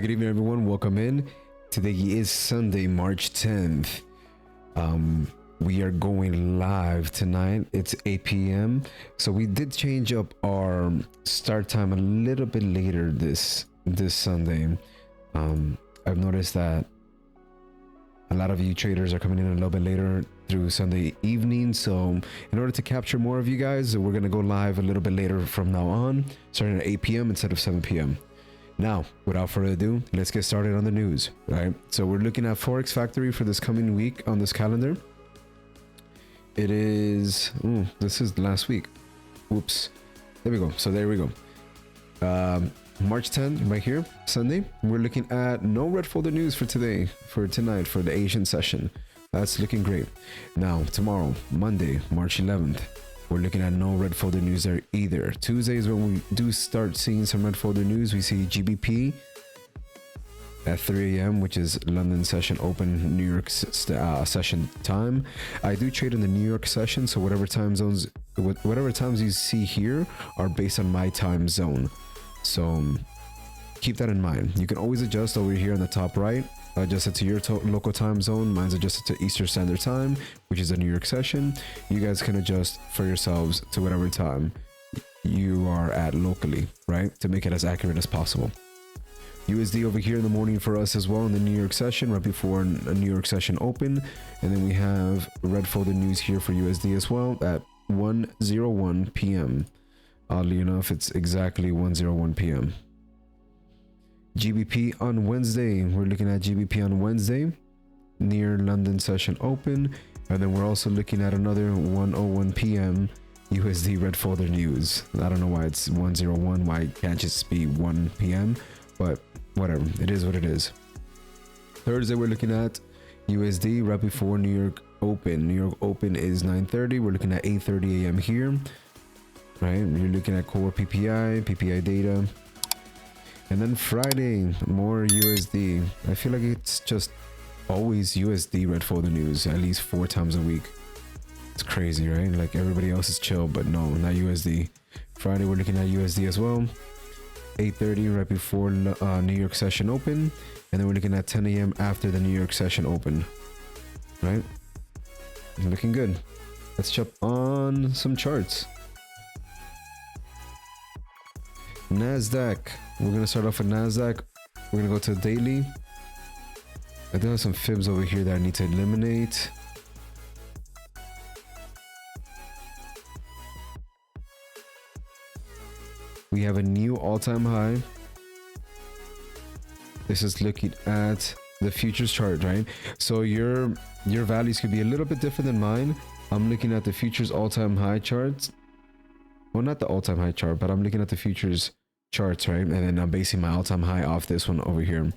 Good evening, everyone. Welcome in. Today is Sunday, March 10th. We are going live tonight. It's 8 p.m. So we did change up our start time a little bit later this Sunday. I've noticed that a lot of you traders are coming in a little bit later through Sunday evening. So in order to capture more of you guys, we're going to go live a little bit later from now on, starting at 8 p.m. instead of 7 p.m. Now, without further ado, let's get started on the news, right? So we're looking at Forex Factory for this coming week on this calendar. It is, this is last week. Whoops. There we go. So there we go. March 10th, right here, Sunday. We're looking at no red folder news for tonight, for the Asian session. That's looking great. Now, tomorrow, Monday, March 11th, we're looking at no red folder news there either. Tuesday is when we do start seeing some red folder news. We see GBP at 3 a.m., which is London session open, New York session time. I do trade in the New York session, so whatever times you see here are based on my time zone. So keep that in mind. You can always adjust over here on the top right. Adjust it to your local time zone. Mine's adjusted to Eastern Standard Time, which is a New York session. You guys can adjust for yourselves to whatever time you are at locally, right? To make it as accurate as possible. USD over here in the morning for us as well in the New York session, right before a New York session open. And then we have red folder news here for USD as well at 1:01 p.m. Oddly enough, it's exactly 1:01 p.m. GBP on Wednesday. We're looking at GBP on Wednesday near London session open. And then we're also looking at another 1:01 p.m. USD red folder news. I don't know why it's 1:01, why it can't just be 1 p.m. But whatever, it is what it is. Thursday, we're looking at USD right before New York open. New York open is 9:30. We're looking at 8:30 a.m. here. Right, you're looking at core PPI data. And then Friday, more USD. I feel like it's just always USD red folder news, at least 4 times a week. It's crazy, right? Like everybody else is chill, but no, not USD. Friday, we're looking at USD as well. 8:30 right before New York session open. And then we're looking at 10 a.m. after the New York session open. Right? Looking good. Let's jump on some charts. NASDAQ. We're going to start off with NASDAQ. We're going to go to the daily. I do have some fibs over here that I need to eliminate. We have a new all-time high. This is looking at the futures chart, right? So your values could be a little bit different than mine. I'm looking at the futures all-time high charts. Well, not the all-time high chart, but I'm looking at the futures charts, right? And then I'm basing my all-time high off this one over here.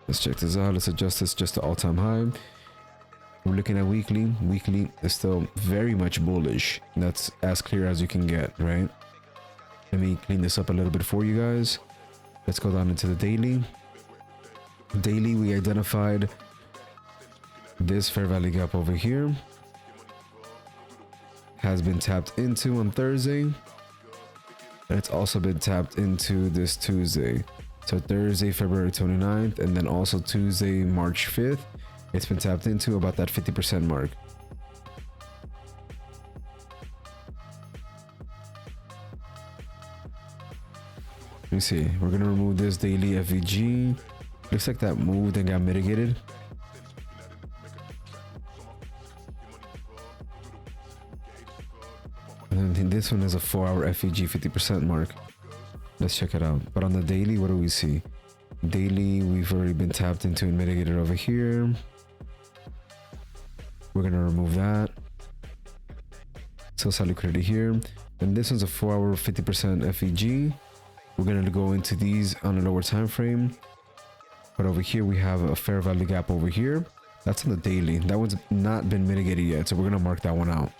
Let's check this out. Let's adjust this just to all-time high. We're looking at weekly. Weekly is still very much bullish. That's as clear as you can get, right? Let me clean this up a little bit for you guys. Let's go down into the daily. Daily, we identified this fair value gap over here. Has been tapped into on Thursday, and it's also been tapped into this Tuesday. So Thursday, February 29th, and then also Tuesday, March 5th, it's been tapped into about that 50% mark. Let me see, we're gonna remove this daily FVG. Looks like that moved and got mitigated. And then this one is a 4-hour FEG 50% mark. Let's check it out. But on the daily, what do we see? Daily, we've already been tapped into and mitigated over here. We're going to remove that. Still saw liquidity here. And this one's a 4-hour 50% FEG. We're going to go into these on a lower time frame. But over here, we have a fair value gap over here. That's on the daily. That one's not been mitigated yet. So we're going to mark that one out.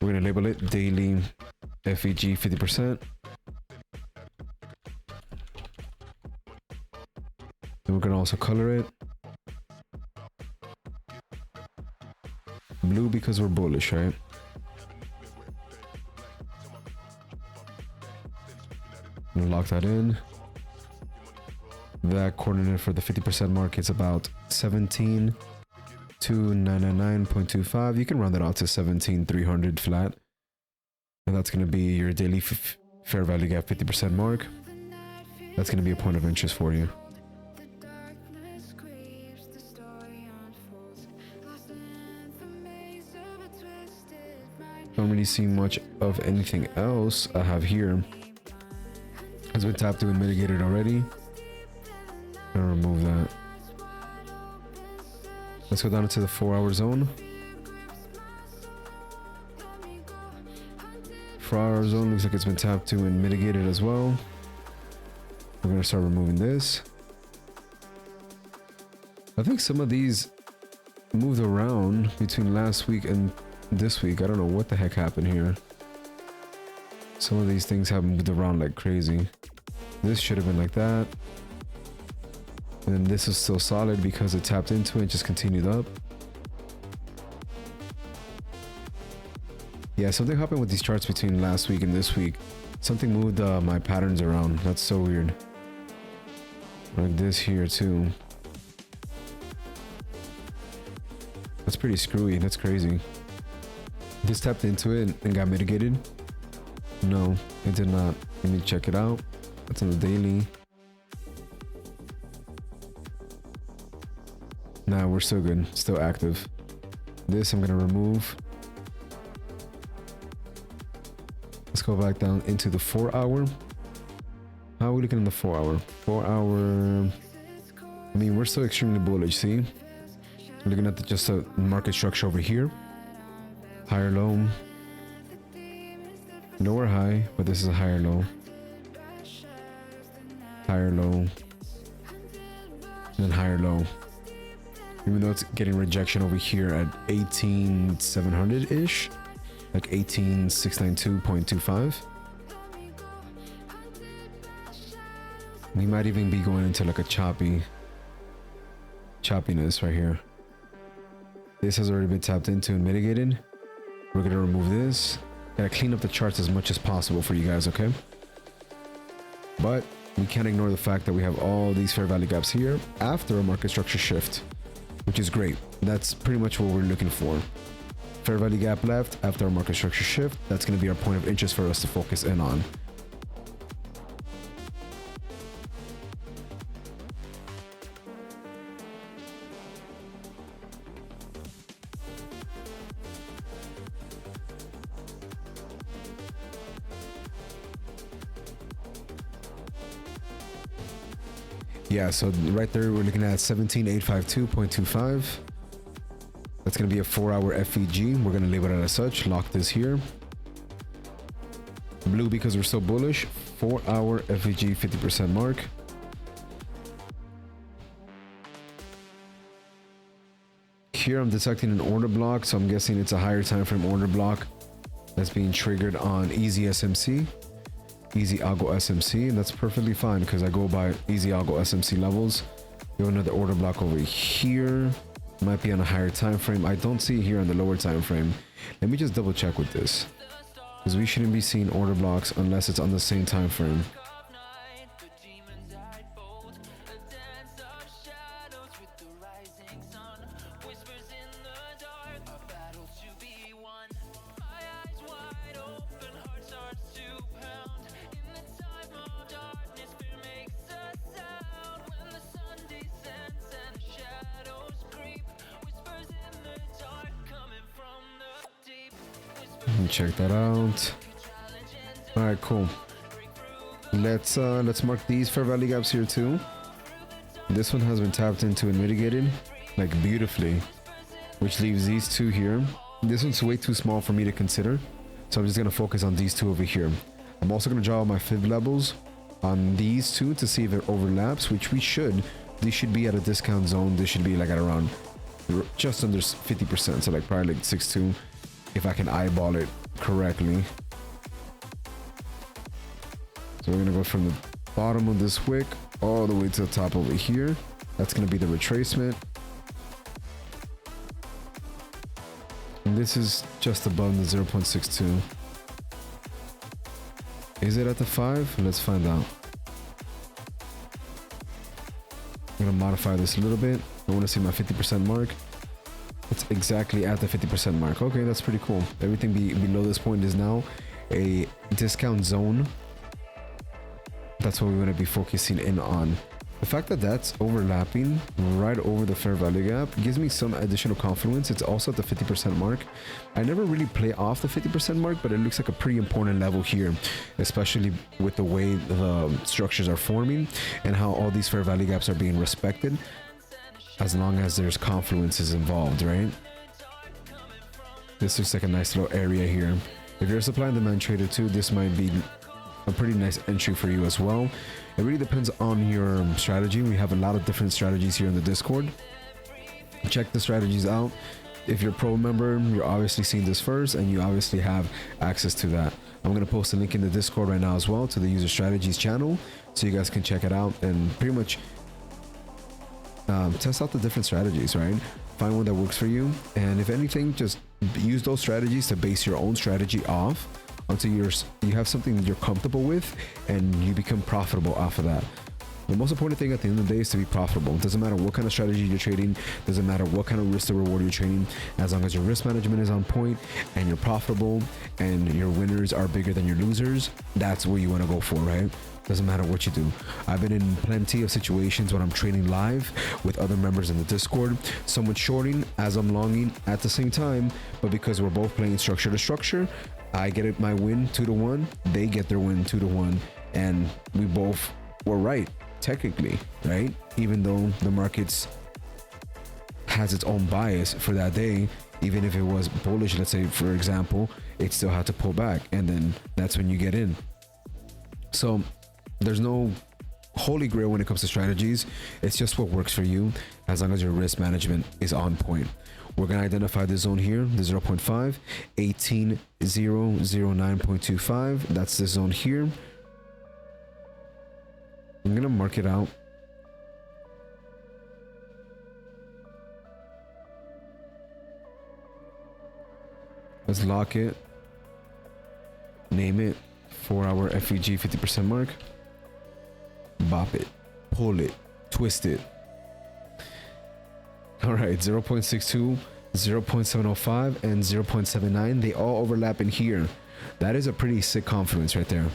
We're going to label it daily FEG 50%. And we're going to also color it Blue because we're bullish, right? I'm gonna lock that in. That coordinate for the 50% market's about 17,299.25. You can round that out to 17,300 flat. And that's going to be your daily fair value gap 50% mark. That's going to be a point of interest for you. Don't really see much of anything else I have here. Has been tapped to and mitigated already. I'll remove that. Let's go down into the 4-hour zone. 4-hour zone looks like it's been tapped to and mitigated as well. We're gonna start removing this. I think some of these moved around between last week and this week. I don't know what the heck happened here. Some of these things have moved around like crazy. This should have been like that. And then this is still solid because it tapped into it and just continued up. Yeah, something happened with these charts between last week and this week. Something moved my patterns around. That's so weird. Like this here too. That's pretty screwy. That's crazy. This tapped into it and got mitigated. No, it did not. Let me check it out. That's on the daily. Nah, we're still good. Still active. This I'm gonna remove. Let's go back down into the 4-hour. How are we looking in the 4-hour? 4-hour. I mean, we're still extremely bullish. See, we're looking at just a market structure over here. Higher low, lower high, but this is a higher low. Higher low, and then higher low. Even though it's getting rejection over here at 18,700 ish, like 18,692.25. We might even be going into like a choppiness right here. This has already been tapped into and mitigated. We're gonna remove this. Gotta clean up the charts as much as possible for you guys, okay? But we can't ignore the fact that we have all these fair value gaps here after a market structure shift, which is great. That's pretty much what we're looking for. Fair value gap left after our market structure shift. That's going to be our point of interest for us to focus in on. Yeah, so right there we're looking at 17,852.25. That's going to be a 4-hour FVG. We're going to label it as such. Lock this here. Blue because we're still bullish. 4-hour FVG 50% mark. Here I'm detecting an order block, so I'm guessing it's a higher time frame order block that's being triggered on EZSMC. EZAlgo SMC, and that's perfectly fine because I go by EZAlgo SMC levels. You have another order block over here. Might be on a higher time frame. I don't see it here on the lower time frame. Let me just double check with this, because we shouldn't be seeing order blocks unless it's on the same time frame. Check that out. All right, cool. Let's mark these fair value gaps here too. This one has been tapped into and mitigated like beautifully, which leaves these two here. This one's way too small for me to consider, so I'm just gonna focus on these two over here. I'm also gonna draw my fib levels on these two to see if it overlaps, which we should. These should be at a discount zone. This should be like at around just under 50%, so like probably like 6.2 if I can eyeball it correctly. So we're gonna go from the bottom of this wick all the way to the top over here. That's gonna be the retracement. this is just above the 0.62. Is it at the 5? Let's find out. I'm gonna modify this a little bit. I want to see my 50% mark. It's exactly at the 50% mark. Okay, that's pretty cool. Everything below this point is now a discount zone. That's what we're going to be focusing in on. The fact that that's overlapping right over the fair value gap gives me some additional confidence. It's also at the 50% mark. I never really play off the 50% mark, but it looks like a pretty important level here, especially with the way the structures are forming and how all these fair value gaps are being respected, as long as there's confluences involved, right? This looks like a nice little area here. If you're a supply and demand trader too, this might be a pretty nice entry for you as well. It really depends on your strategy. We have a lot of different strategies here in the Discord. Check the strategies out. If you're a pro member, you're obviously seeing this first and you obviously have access to that. I'm going to post a link in the Discord right now as well to the user strategies channel, so you guys can check it out and pretty much test out the different strategies, right? Find one that works for you, and if anything, just use those strategies to base your own strategy off until you have something that you're comfortable with and you become profitable off of that. The most important thing at the end of the day is to be profitable. It doesn't matter what kind of strategy you're trading, doesn't matter what kind of risk to reward you're trading, as long as your risk management is on point and you're profitable and your winners are bigger than your losers, that's what you want to go for, right? Doesn't matter what you do. I've been in plenty of situations when I'm trading live with other members in the Discord, someone shorting as I'm longing at the same time, but because we're both playing structure to structure, I get my win 2-1, they get their win 2-1, and we both were right, technically, right? Even though the markets has its own bias for that day, even if it was bullish, let's say for example, it still had to pull back, and then that's when you get in. So there's no holy grail when it comes to strategies. It's just what works for you, as long as your risk management is on point. We're going to identify this zone here, the 0.5, 18,009.25. That's the zone here. I'm going to mark it out. Let's lock it. Name it 4-hour FEG 50% mark. Bop it, pull it, twist it. All right, 0.62, 0.705, and 0.79. They all overlap in here. That is a pretty sick confluence right there,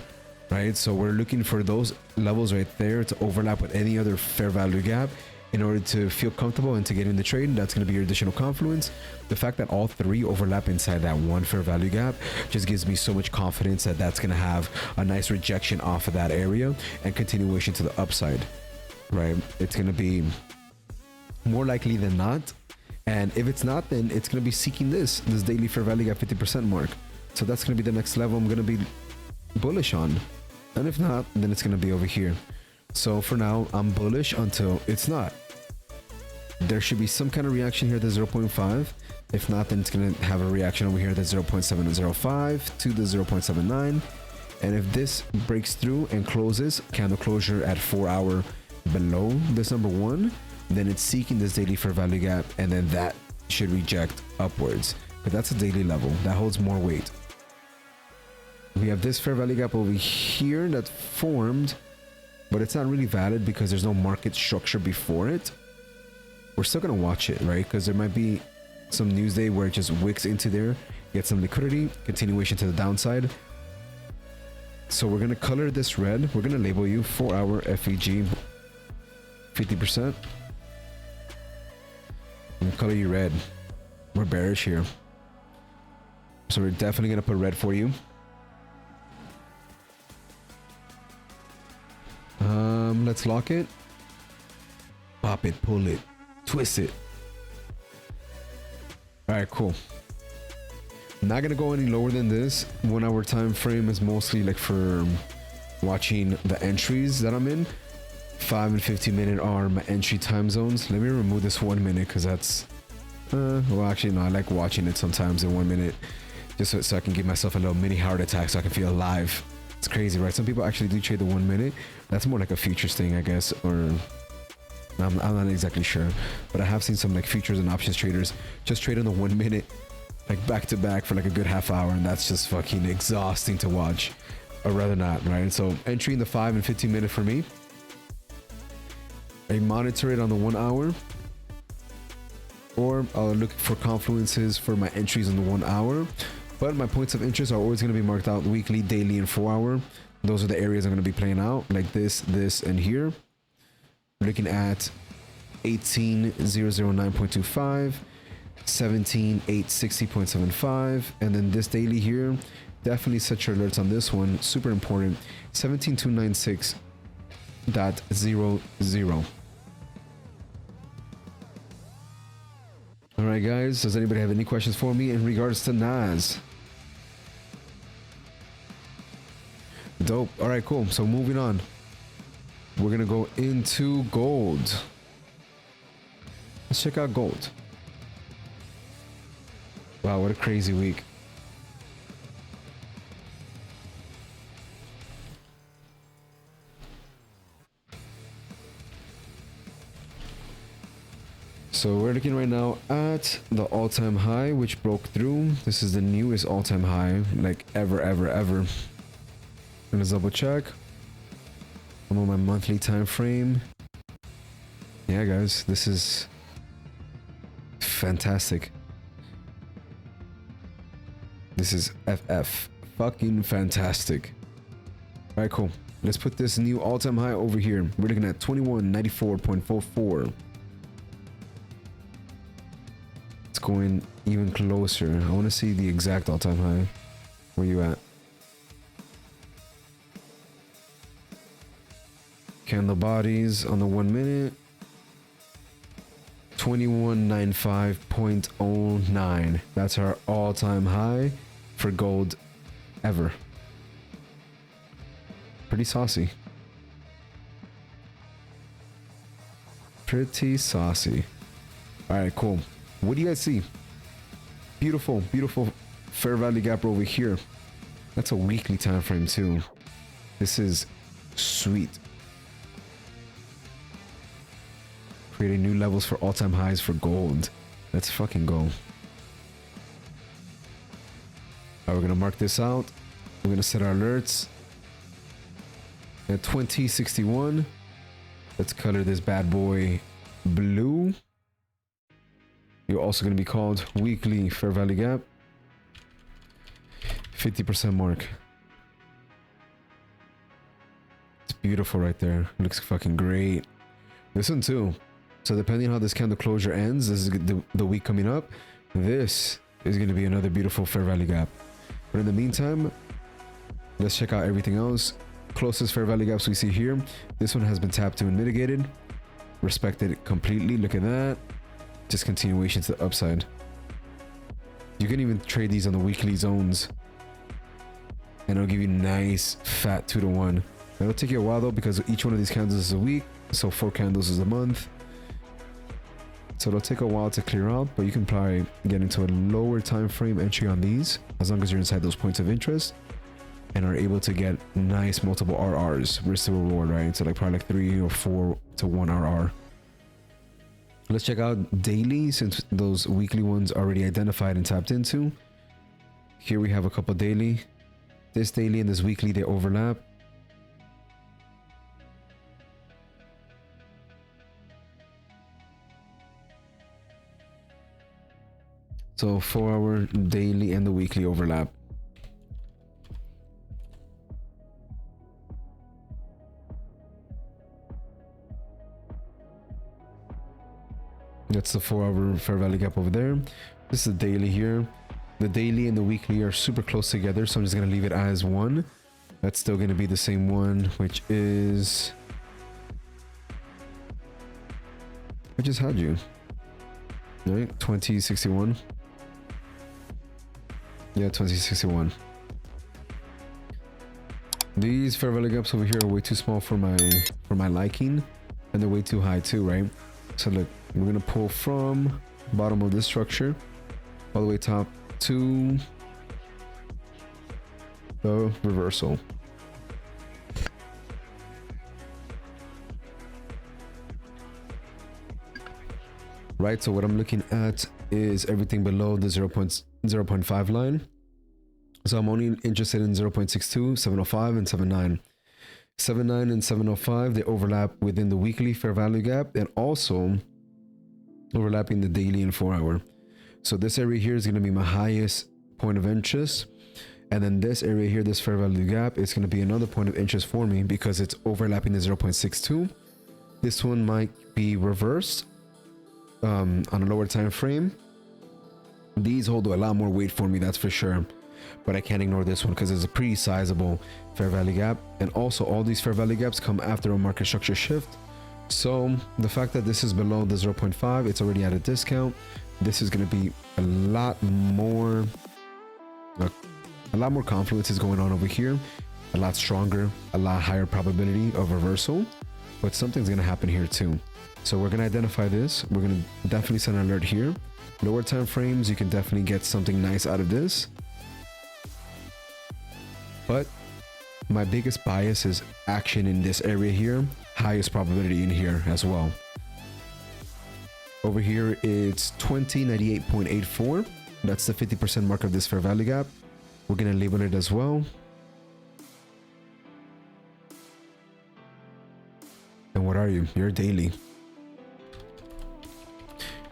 right? So we're looking for those levels right there to overlap with any other fair value gap in order to feel comfortable and to get in the trade. That's going to be your additional confluence. The fact that all three overlap inside that one fair value gap just gives me so much confidence that that's going to have a nice rejection off of that area and continuation to the upside, right? It's going to be more likely than not, and if it's not, then it's going to be seeking this daily fair value gap 50% mark. So that's going to be the next level I'm going to be bullish on, and if not, then it's going to be over here. So for now, I'm bullish until it's not. There should be some kind of reaction here at the 0.5. If not, then it's going to have a reaction over here at the 0.705 to the 0.79. And if this breaks through and closes, candle closure at 4-hour below this number 1, then it's seeking this daily fair value gap, and then that should reject upwards. But that's a daily level that holds more weight. We have this fair value gap over here that formed, but it's not really valid because there's no market structure before it. We're still gonna watch it, right? Because there might be some news day where it just wicks into there, get some liquidity, continuation to the downside. So we're gonna color this red. We're gonna label you 4-hour FEG 50%. And color you red. We're bearish here, so we're definitely gonna put red for you. Let's lock it. Pop it, pull it, twist it. All right, cool. I'm not gonna go any lower than this. 1-hour time frame is mostly like for watching the entries that I'm in. 5 and 15 minute are my entry time zones. Let me remove this 1 minute because that's well, actually no, I like watching it sometimes in 1 minute, just so I can give myself a little mini heart attack so I can feel alive. It's crazy, right? Some people actually do trade the 1 minute. That's more like a futures thing, I guess, or I'm not exactly sure, but I have seen some like futures and options traders just trade on the 1 minute like back to back for like a good half hour, and that's just fucking exhausting to watch. Or rather not, right? So entry in the 5 and 15 minute for me. I monitor it on the 1 hour, or I'll look for confluences for my entries on the 1 hour. But my points of interest are always going to be marked out weekly, daily, and 4 hour. Those are the areas I'm going to be playing out, like this, and here. Looking at 18,009.25, 17,860.75, and then this daily here. Definitely set your alerts on this one. Super important. 17,296.00. All right, guys. Does anybody have any questions for me in regards to NAS? Dope. All right, cool. So moving on. We're going to go into gold. Let's check out gold. Wow, what a crazy week. So we're looking right now at the all-time high, which broke through. This is the newest all-time high, like ever. Let's double check. I'm on my monthly time frame. Yeah, guys, this is fantastic. This is FF. Fucking fantastic. All right, cool. Let's put this new all-time high over here. We're looking at 2194.44. It's going even closer. I want to see the exact all-time high. Where you at? Candle bodies on the 1 minute. 2195.09. That's our all-time high for gold ever. Pretty saucy. Pretty saucy. All right, cool. What do you guys see? Beautiful fair value gap over here. That's a weekly time frame too. This is sweet. Creating new levels for all-time highs for gold. Let's fucking go. All right, we're gonna mark this out. We're gonna set our alerts at 2061. Let's color this bad boy blue. You're also going to be called weekly fair value gap. 50% mark. It's beautiful right there. Looks fucking great. This one too. So depending on how this candle closure ends, this is the week coming up. This is going to be another beautiful fair value gap. But in the meantime, let's check out everything else. Closest fair value gaps we see here. This one has been tapped to and mitigated. Respected completely. Look at that. Just continuation to the upside. You can even trade these on the weekly zones, and it'll give you nice fat 2 to 1. It'll take you a while though, because each one of these candles is a week, so 4 candles is a month. So it'll take a while to clear out, but you can probably get into a lower time frame entry on these as long as you're inside those points of interest and are able to get nice multiple RRs, risk to reward, right? So like probably like 3 or 4 to 1 RR. Let's check out daily, since those weekly ones are already identified and tapped into. Here we have a couple daily. This daily and this weekly, they overlap. So 4 hour daily and the weekly overlap. That's the 4 hour fair value gap over there. This is the daily here. The daily and the weekly are super close together, so I'm just going to leave it as one. That's still going to be the same one, which is... I just had you. Right? 2061. Yeah, 2061. These fair value gaps over here are way too small for my liking, and they're way too high too, right? So look, we're gonna pull from bottom of this structure all the way top to the reversal. Right, so what I'm looking at is everything below the 0.5 line. So I'm only interested in 0.62, 705, and 79. 79 and 705, they overlap within the weekly fair value gap and also overlapping the daily and 4-hour. So this area here is going to be my highest point of interest. And then this area here, this fair value gap, is going to be another point of interest for me because it's overlapping the 0.62. This one might be reversed on a lower time frame. These hold a lot more weight for me, that's for sure. But I can't ignore this one because it's a pretty sizable fair value gap. And also all these fair value gaps come after a market structure shift. So the fact that this is below the 0.5, it's already at a discount. This is going to be a lot more confluences going on over here, a lot stronger, a lot higher probability of reversal, but something's going to happen here too. So we're going to identify this. We're going to definitely send an alert here. Lower time frames, you can definitely get something nice out of this. But my biggest bias is action in this area here, highest probability in here as well. Over here, it's 2098.84. That's the 50% mark of this fair value gap. We're going to label it as well. And what are you? You're daily.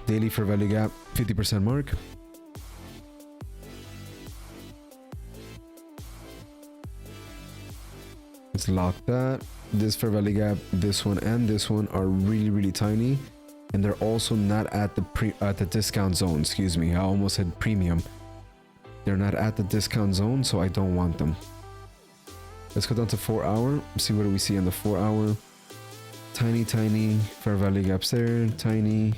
Daily fair value gap, 50% mark. Let's lock that. This fair value gap, this one and this one are really, really tiny. And they're also not at the discount zone. Excuse me. I almost said premium. They're not at the discount zone, so I don't want them. Let's go down to 4-hour. See what do we see on the 4-hour. Tiny fair value gaps there. Tiny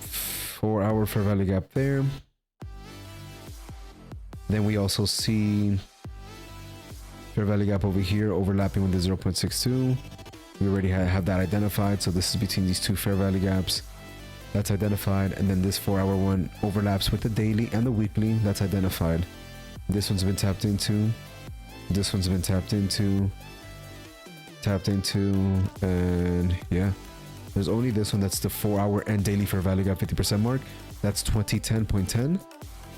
4-hour fair value gap there. Then we also see fair value gap over here overlapping with the 0.62. We already have that identified. So this is between these two fair value gaps. That's identified. And then this 4-hour one overlaps with the daily and the weekly. That's identified. This one's been tapped into. This one's been tapped into. And yeah, there's only this one that's the 4-hour and daily fair value gap 50% mark. That's 2010.10.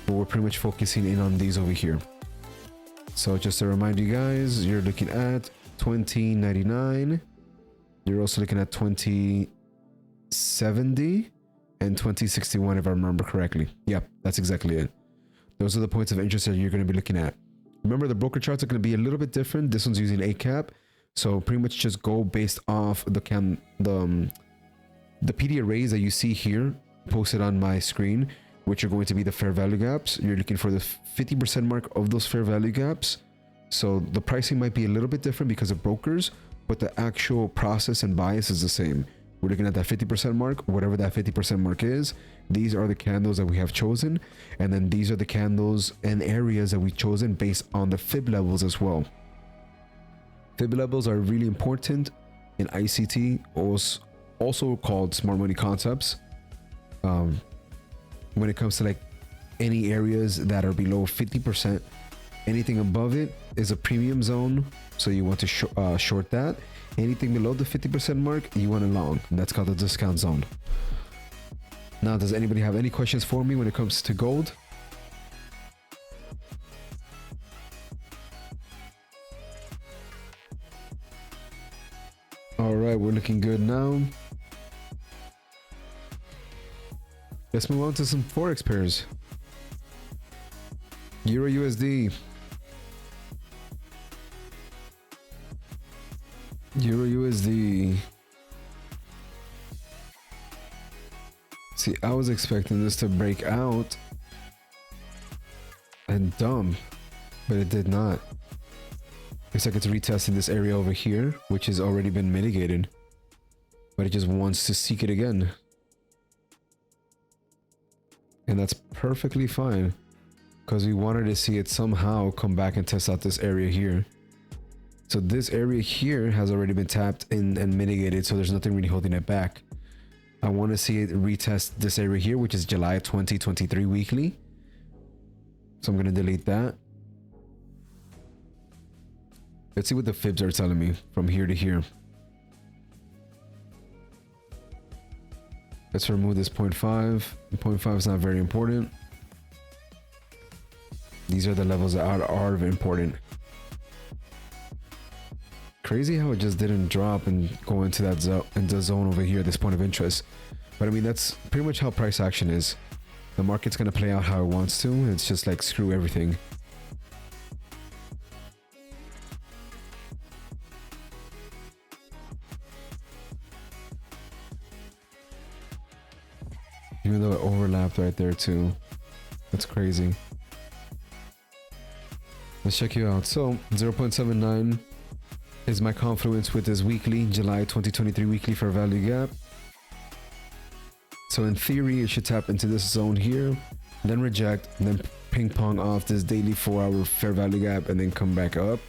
But we're pretty much focusing in on these over here. So just to remind you guys, you're looking at 2099. You're also looking at 2070 and 2061, if I remember correctly. Yep, that's exactly it. Those are the points of interest that you're going to be looking at. Remember, the broker charts are going to be a little bit different. This one's using a cap, so pretty much just go based off the PD arrays that you see here posted on my screen, which are going to be the fair value gaps. You're looking for the 50% mark of those fair value gaps. So the pricing might be a little bit different because of brokers, but the actual process and bias is the same. We're looking at that 50% mark, whatever that 50% mark is. These are the candles that we have chosen. And then these are the candles and areas that we've chosen based on the fib levels as well. Fib levels are really important in ICT, also called smart money concepts. When it comes to like any areas that are below 50%, anything above it is a premium zone. So you want to short that. Anything below the 50% mark, you want to long. And that's called the discount zone. Now, does anybody have any questions for me when it comes to gold? All right, we're looking good now. Let's move on to some Forex pairs. Euro USD. Euro USD. See, I was expecting this to break out and dump, but it did not. Looks like it's retesting this area over here, which has already been mitigated, but it just wants to seek it again. And that's perfectly fine, because we wanted to see it somehow come back and test out this area here. So this area here has already been tapped in and mitigated, so there's nothing really holding it back. I want to see it retest this area here, which is July 2023 weekly. So I'm going to delete that. Let's see what the fibs are telling me from here to here. Let's remove this 0.5. 0.5 is not very important. These are the levels that are important. Crazy how it just didn't drop and go into that zone over here, this point of interest. But I mean, that's pretty much how price action is. The market's gonna play out how it wants to. It's just like screw everything. Even though it overlapped right there too. That's crazy. Let's check you out. So 0.79 is my confluence with this weekly, July 2023 weekly fair value gap. So in theory, it should tap into this zone here, then reject, and then ping pong off this daily 4-hour fair value gap and then come back up,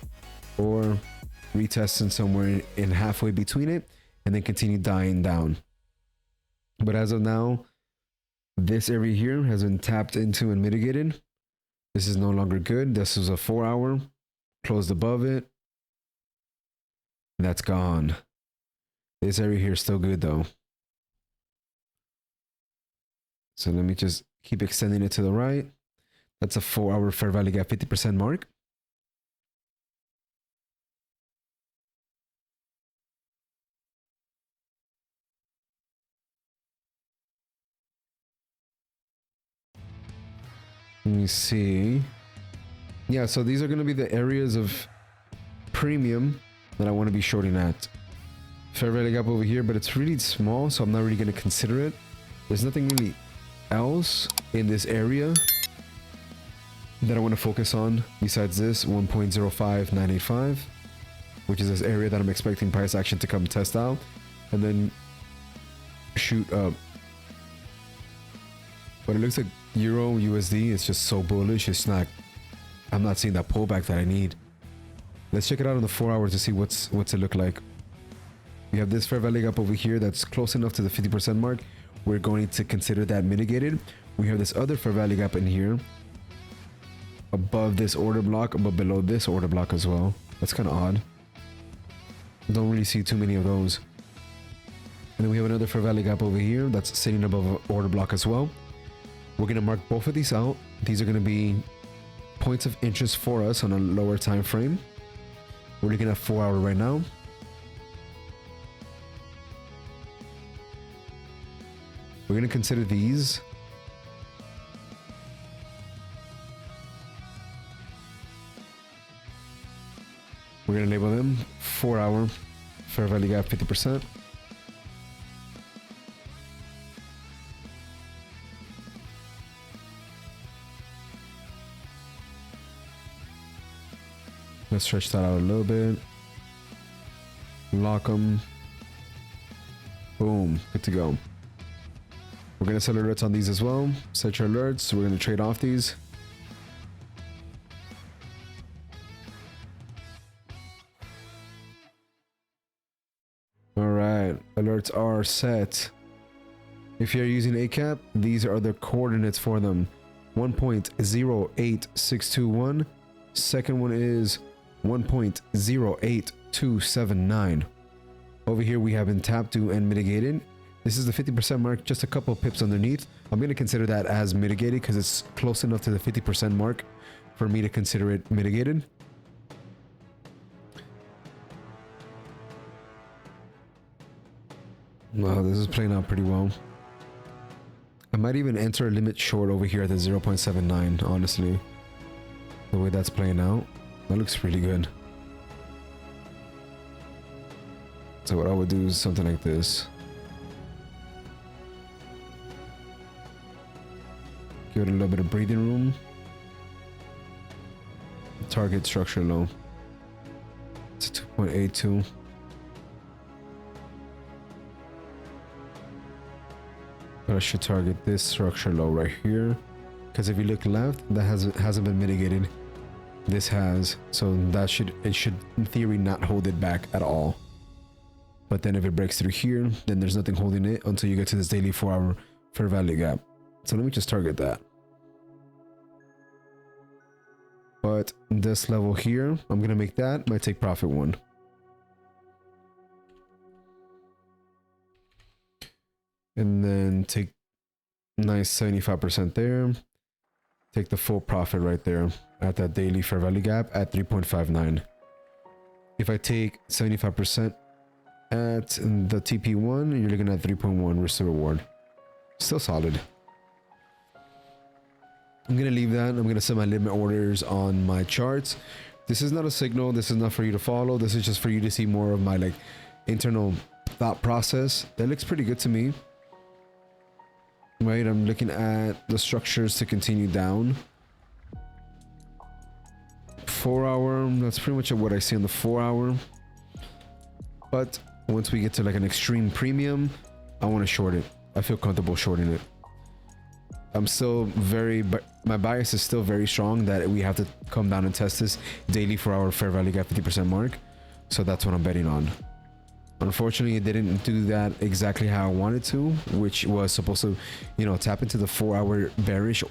or retesting somewhere in halfway between it and then continue dying down. But as of now, this area here has been tapped into and mitigated. This is no longer good. This is a 4-hour, closed above it. That's gone. This area here is still good though. So let me just keep extending it to the right. That's a 4-hour fair value gap 50% mark. Let me see. Yeah, so these are going to be the areas of premium that I want to be shorting at. Fair value gap over here, but it's really small, so I'm not really going to consider it. There's nothing really else in this area that I want to focus on besides this 1.05985, which is this area that I'm expecting price action to come test out and then shoot up. But it looks like Euro USD is just so bullish. It's not, I'm not seeing that pullback that I need. Let's check it out on the 4 hours to see what's it look like. We have this fair value gap over here that's close enough to the 50% mark. We're going to consider that mitigated. We have this other fair value gap in here above this order block, but below this order block as well. That's kind of odd. Don't really see too many of those. And then we have another fair value gap over here that's sitting above an order block as well. We're going to mark both of these out. These are going to be points of interest for us on a lower time frame. We're looking at 4 hour right now. We're going to consider these. We're going to label them 4 hour fair value gap 50%. Let's stretch that out a little bit. Lock them. Boom. Good to go. We're going to set alerts on these as well. Set your alerts. We're going to trade off these. All right. Alerts are set. If you're using ACAP, these are the coordinates for them. 1.08621. Second one is 1.08279. Over here we have been tapped to and mitigated. This is the 50% mark, just a couple pips underneath. I'm going to consider that as mitigated because it's close enough to the 50% mark for me to consider it mitigated. Wow, this is playing out pretty well. I might even enter a limit short over here at the 0.79, honestly. The way that's playing out, that looks really good. So what I would do is something like this. Give it a little bit of breathing room. Target structure low. It's 2.82. But I should target this structure low right here. Because if you look left, that hasn't been mitigated. This has, so that should in theory not hold it back at all. But then if it breaks through here, then there's nothing holding it until you get to this daily 4 hour fair value gap. So let me just target that. But this level here, I'm gonna make that my take profit one. and then take nice 75% there. Take the full profit right there at that daily fair value gap at 3.59. If I take 75% at the TP1, you're looking at 3.1 risk to reward. Still solid. I'm gonna leave that. I'm gonna set my limit orders on my charts. This is not a signal. This is not for you to follow. This is just for you to see more of my like internal thought process. That looks pretty good to me. Right, I'm looking at the structures to continue down. 4 hour, that's pretty much what I see on the 4 hour. But once we get to like an extreme premium, I want to short it. I feel comfortable shorting it. I'm still my bias is still very strong that we have to come down and test this daily for our fair value gap 50% mark. So that's what I'm betting on. Unfortunately, it didn't do that exactly how I wanted to, which was supposed to, you know, tap into the 4 hour bearish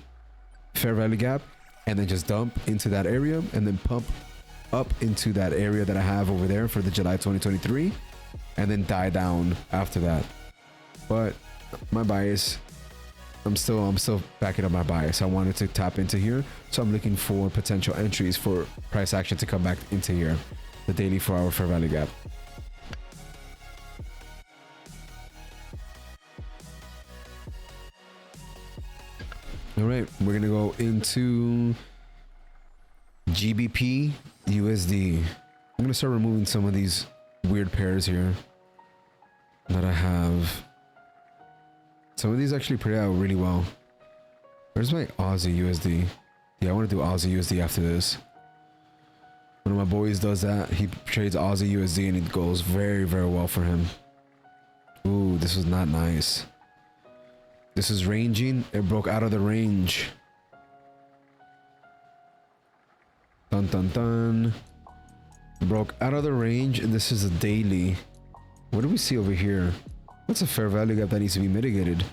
fair value gap and then just dump into that area and then pump up into that area that I have over there for the July 2023 and then die down after that. But my bias, I'm still backing up my bias. I wanted to tap into here, so I'm looking for potential entries for price action to come back into here, the daily 4 hour fair value gap. All right, we're gonna go into GBP USD. I'm gonna start removing some of these weird pairs here that I have. Some of these actually play out really well. Where's my Aussie USD? Yeah, I want to do Aussie USD after this. One of my boys does that. He trades Aussie USD and it goes very, very well for him. Ooh, this was not nice. This is ranging. It broke out of the range. Dun dun dun. Broke out of the range. And this is a daily. What do we see over here? What's a fair value gap that needs to be mitigated?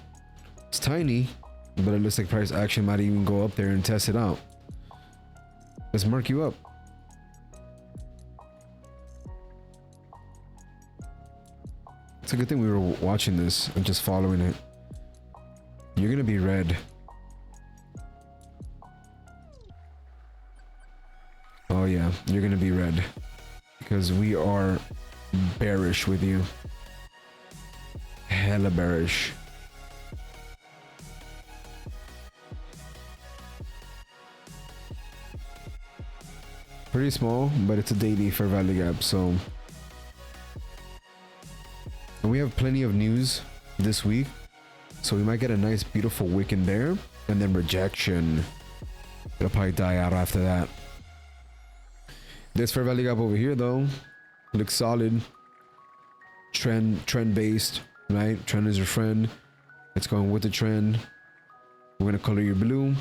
It's tiny, but it looks like price action might even go up there and test it out. Let's mark you up. It's a good thing we were watching this and just following it. You're gonna be red. Oh yeah, you're gonna be red because we are bearish with you. Hella bearish. Pretty small, but it's a daily fair value gap, so. And we have plenty of news this week, so we might get a nice beautiful wick in there and then rejection. It'll probably die out after that. This fair value gap over here though looks solid. Trend based, right? Trend is your friend. It's going with the trend. We're gonna color your blue,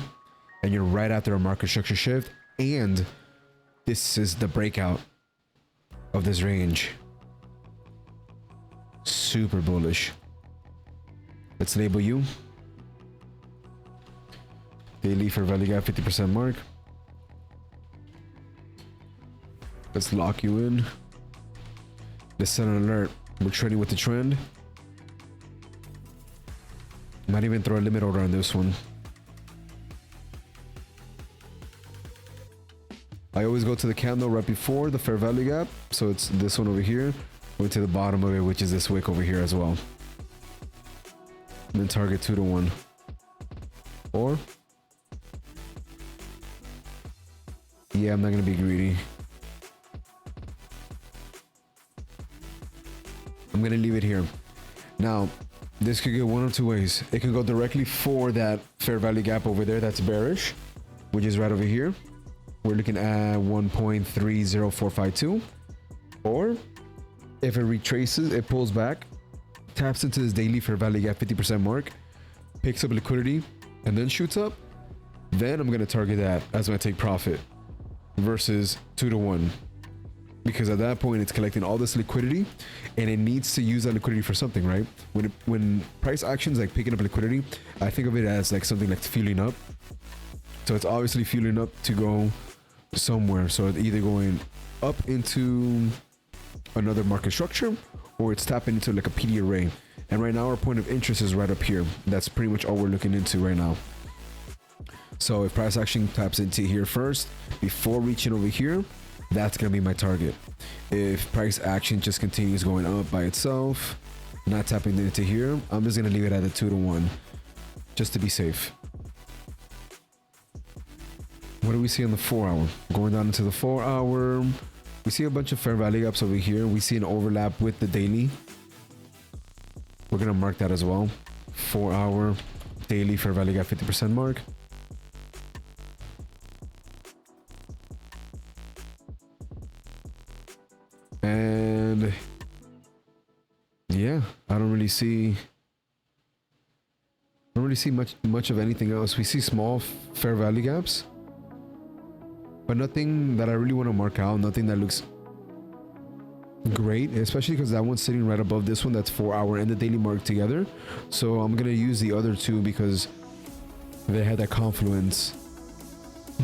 and you're right after a market structure shift, and this is the breakout of this range. Super bullish. Let's label you. Daily fair value gap 50% mark. Let's lock you in. Let's set an alert. We're trading with the trend. Might even throw a limit order on this one. I always go to the candle right before the fair value gap. So it's this one over here. Going to the bottom of it, which is this wick over here as well. And then target 2 to 1. Or? Yeah, I'm not going to be greedy. I'm going to leave it here. Now, this could go one of two ways. It can go directly for that fair value gap over there that's bearish, which is right over here. We're looking at 1.30452. Or if it retraces, it pulls back, taps into this daily fair value gap 50% mark, picks up liquidity, and then shoots up, then I'm going to target that as my take profit versus 2 to 1. Because at that point, it's collecting all this liquidity and it needs to use that liquidity for something, right? When price actions like picking up liquidity, I think of it as like something like fueling up. So it's obviously fueling up to go somewhere. So it's either going up into another market structure or it's tapping into like a PD array. And right now our point of interest is right up here. That's pretty much all we're looking into right now. So if price action taps into here first before reaching over here, that's gonna be my target. If price action just continues going up by itself, not tapping into here, I'm just gonna leave it at a 2-to-1 just to be safe. What do we see on the 4-hour? Going down into the 4-hour, we see a bunch of fair value gaps over here. We see an overlap with the daily. We're gonna mark that as well. 4-hour daily fair value gap 50% mark. And yeah, I don't really see much of anything else. We see small fair value gaps, but nothing that I really want to mark out. Nothing that looks great, especially because that one's sitting right above this one. That's 4-hour and the daily mark together. So I'm gonna use the other two because they had that confluence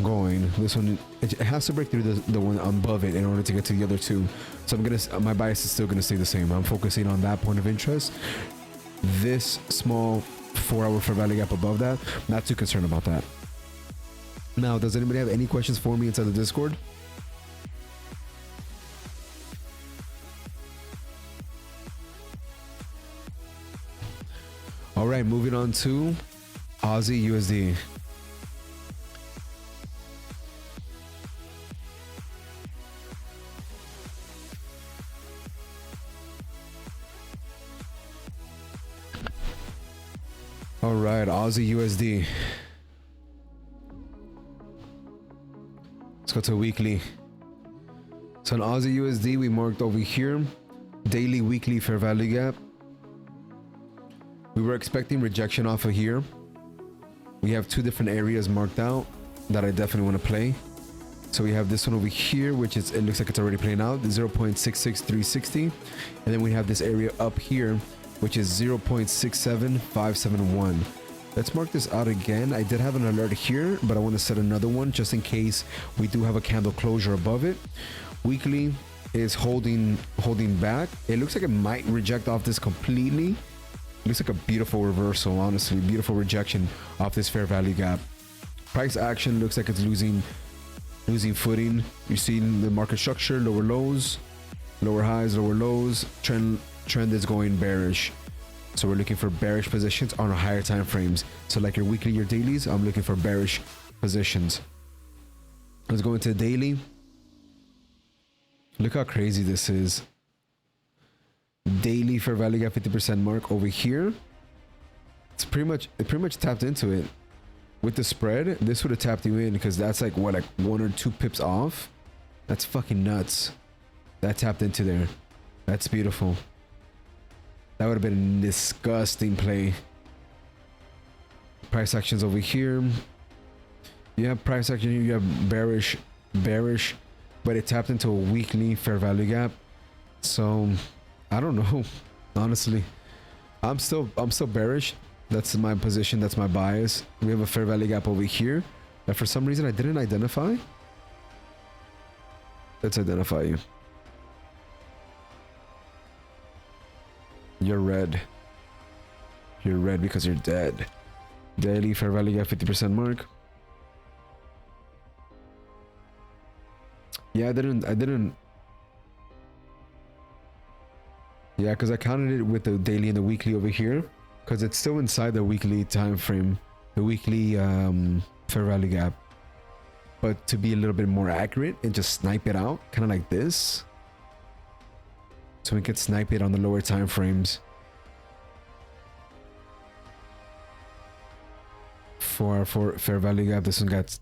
going. This one, it has to break through the one above it in order to get to the other two. So my bias is still gonna stay the same. I'm focusing on that point of interest. This small 4-hour fair value gap above that, not too concerned about that. Now, does anybody have any questions for me inside the Discord? All right, moving on to Aussie USD. All right, Aussie USD. Let's go to weekly. So on Aussie USD, we marked over here daily, weekly fair value gap. We were expecting rejection off of here. We have two different areas marked out that I definitely want to play. So we have this one over here, which is, it looks like it's already playing out, 0.66360. And then we have this area up here, which is 0.67571. Let's mark this out again. I did have an alert here, but I want to set another one just in case we do have a candle closure above it. Weekly is holding back. It looks like it might reject off this completely. It looks like a beautiful reversal, honestly, beautiful rejection off this fair value gap. Price action looks like it's losing footing. You're seeing the market structure, lower lows, lower highs, lower lows. Trend is going bearish. So we're looking for bearish positions on our higher time frames. So like your weekly, your dailies, I'm looking for bearish positions. Let's go into daily. Look how crazy this is. Daily fair value gap 50% mark over here. It pretty much tapped into it. With the spread, this would have tapped you in because that's like what, like 1 or 2 pips off. That's fucking nuts. That tapped into there. That's beautiful. That would have been a disgusting play. Price actions over here. You have price action here, you have bearish, but it tapped into a weekly fair value gap. So I don't know. Honestly, I'm still bearish. That's my position, that's my bias. We have a fair value gap over here that for some reason I didn't identify. Let's identify you. You're red. You're red because you're dead. Daily fair value gap 50% mark. Yeah, I didn't. Yeah, because I counted it with the daily and the weekly over here. Because it's still inside the weekly time frame. The weekly fair value gap. But to be a little bit more accurate and just snipe it out. Kind of like this. So we could snipe it on the lower time frames. For fair value gap, this one got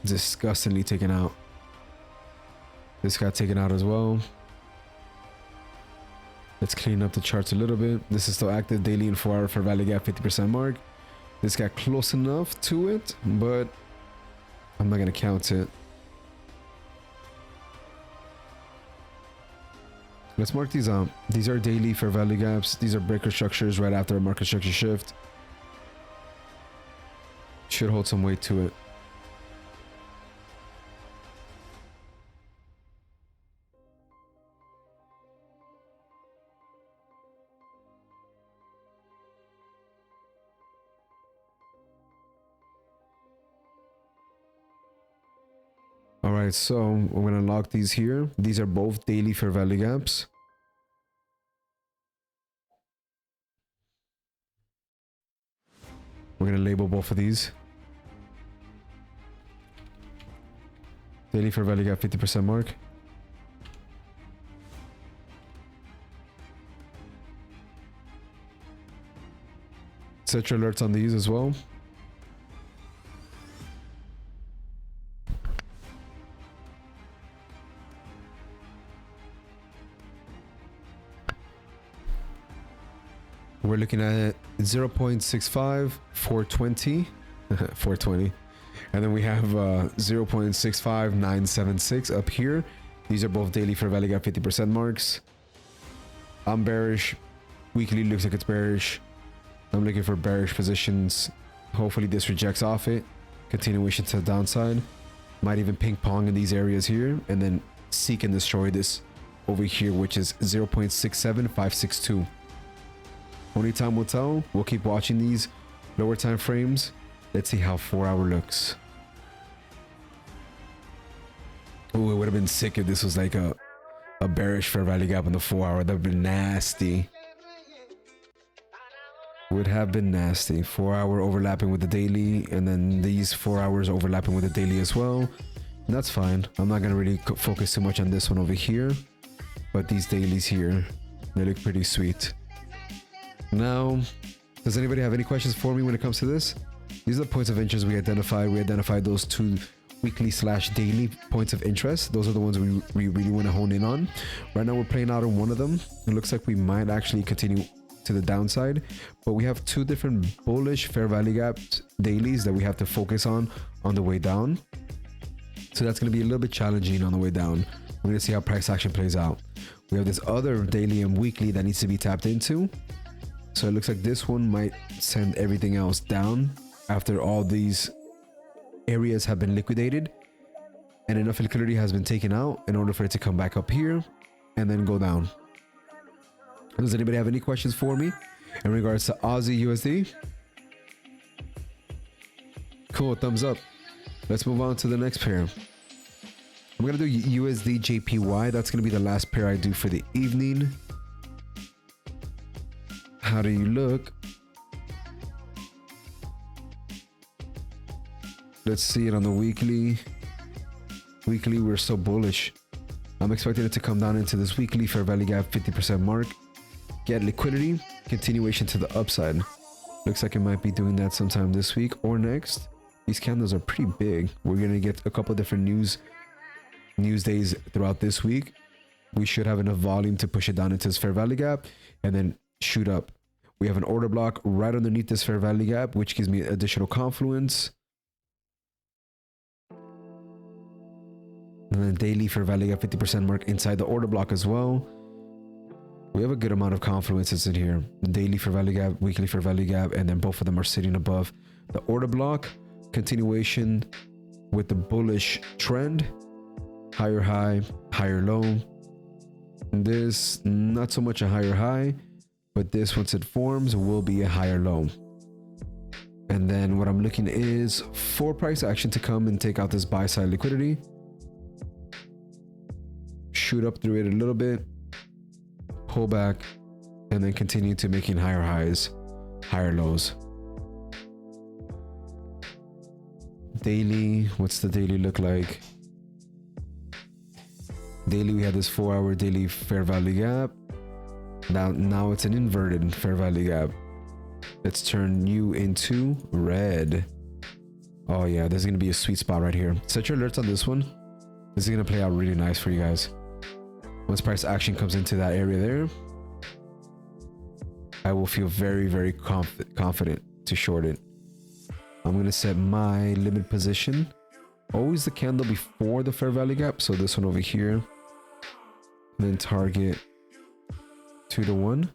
disgustingly taken out. This got taken out as well. Let's clean up the charts a little bit. This is still active, daily and 4-hour fair value gap 50% mark. This got close enough to it, but I'm not gonna count it. Let's mark these out. These are daily fair value gaps. These are breaker structures right after a market structure shift. Should hold some weight to it. right, so I'm gonna lock these here. These are both daily fair value gaps. We're gonna label both of these. Daily fair value gap 50% mark. Set your alerts on these as well. We're looking at 0.65, 420, 420. And then we have 0.65976 up here. These are both daily fair value gap 50% marks. I'm bearish. Weekly looks like it's bearish. I'm looking for bearish positions. Hopefully this rejects off it. Continuation to the downside. Might even ping pong in these areas here. And then seek and destroy this over here, which is 0.67562. Only time will tell. We'll keep watching these lower time frames. Let's see how 4 hour looks. Oh, it would have been sick if this was like a bearish fair value gap on the 4 hour. That would have been nasty. Would have been nasty. 4 hour overlapping with the daily, and then these 4 hours overlapping with the daily as well. And that's fine. I'm not gonna really focus too much on this one over here, but these dailies here, they look pretty sweet. Now, does anybody have any questions for me when it comes to this? These are the points of interest we identified. We identified those two weekly / daily points of interest. Those are the ones we really want to hone in on. Right now we're playing out on one of them. It looks like we might actually continue to the downside, but we have two different bullish fair value gaps dailies that we have to focus on the way down. So that's going to be a little bit challenging on the way down. We're going to see how price action plays out. We have this other daily and weekly that needs to be tapped into. So it looks like this one might send everything else down after all these areas have been liquidated and enough liquidity has been taken out in order for it to come back up here and then go down. Does anybody have any questions for me in regards to Aussie USD? Cool, thumbs up. Let's move on to the next pair. I'm gonna do USD JPY. That's gonna be the last pair I do for the evening. How do you look? Let's see it on the weekly. Weekly, we're so bullish. I'm expecting it to come down into this weekly fair value gap 50% mark. Get liquidity, continuation to the upside. Looks like it might be doing that sometime this week or next. These candles are pretty big. We're gonna get a couple different news days throughout this week. We should have enough volume to push it down into this fair value gap and then shoot up. We have an order block right underneath this fair value gap, which gives me additional confluence. And then daily fair value gap 50% mark inside the order block as well. We have a good amount of confluences in here. Daily fair value gap, weekly fair value gap, and then both of them are sitting above the order block. Continuation with the bullish trend. Higher high, higher low. And this, not so much a higher high, but this, once it forms, will be a higher low. And then what I'm looking is for price action to come and take out this buy side liquidity. Shoot up through it a little bit, pull back, and then continue to making higher highs, higher lows. Daily, what's the daily look like? Daily, we had this 4 hour daily fair value gap. Now it's an inverted fair value gap. Let's turn you into red. Oh yeah, there's gonna be a sweet spot right here. Set your alerts on this one. This is gonna play out really nice for you guys. Once price action comes into that area there, I will feel very confident to short it. I'm gonna set my limit position. Always the candle before the fair value gap. So this one over here. Then target 2 to 1.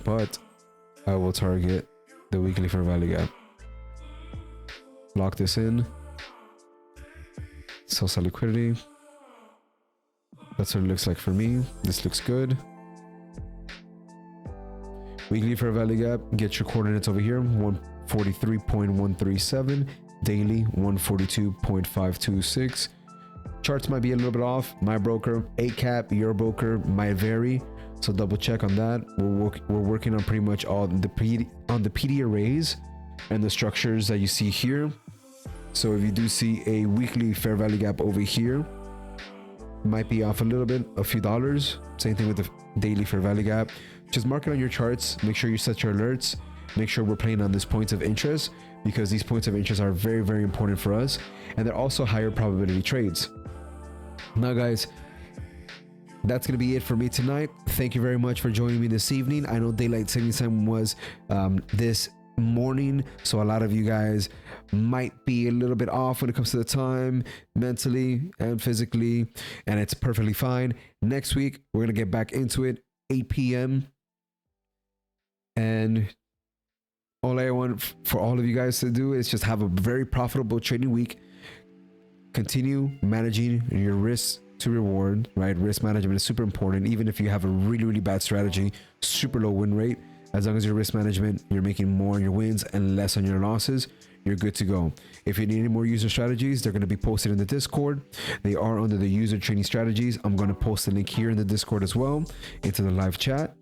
But I will target the weekly fair value gap. Lock this in. Sell side liquidity. That's what it looks like for me. This looks good. Weekly fair value gap. Get your coordinates over here. 143.137. daily 142.526. Charts might be a little bit off. My broker, ACAP, your broker might vary, so double check on that. We're working on pretty much all the PD arrays and the structures that you see here. So if you do see a weekly fair value gap over here, might be off a little bit, a few dollars. Same thing with the daily fair value gap. Just mark it on your charts. Make sure you set your alerts. Make sure we're playing on these points of interest, because these points of interest are very, very important for us, and they're also higher probability trades. Now guys, that's gonna be it for me tonight. Thank you very much for joining me this evening. I know daylight savings time was this morning, so a lot of you guys might be a little bit off when it comes to the time, mentally and physically, and it's perfectly fine. Next week we're gonna get back into it, 8 p.m. and all I want for all of you guys to do is just have a very profitable trading week. Continue managing your risk to reward, right? Risk management is super important. Even if you have a really, really bad strategy, super low win rate, as long as your risk management, you're making more on your wins and less on your losses, you're good to go. If you need any more user strategies, they're going to be posted in the Discord. They are under the user training strategies. I'm going to post the link here in the Discord as well, into the live chat.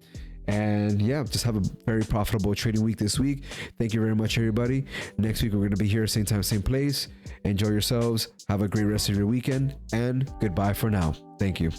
And yeah, just have a very profitable trading week this week. Thank you very much, everybody. Next week, we're going to be here, same time, same place. Enjoy yourselves. Have a great rest of your weekend, and goodbye for now. Thank you.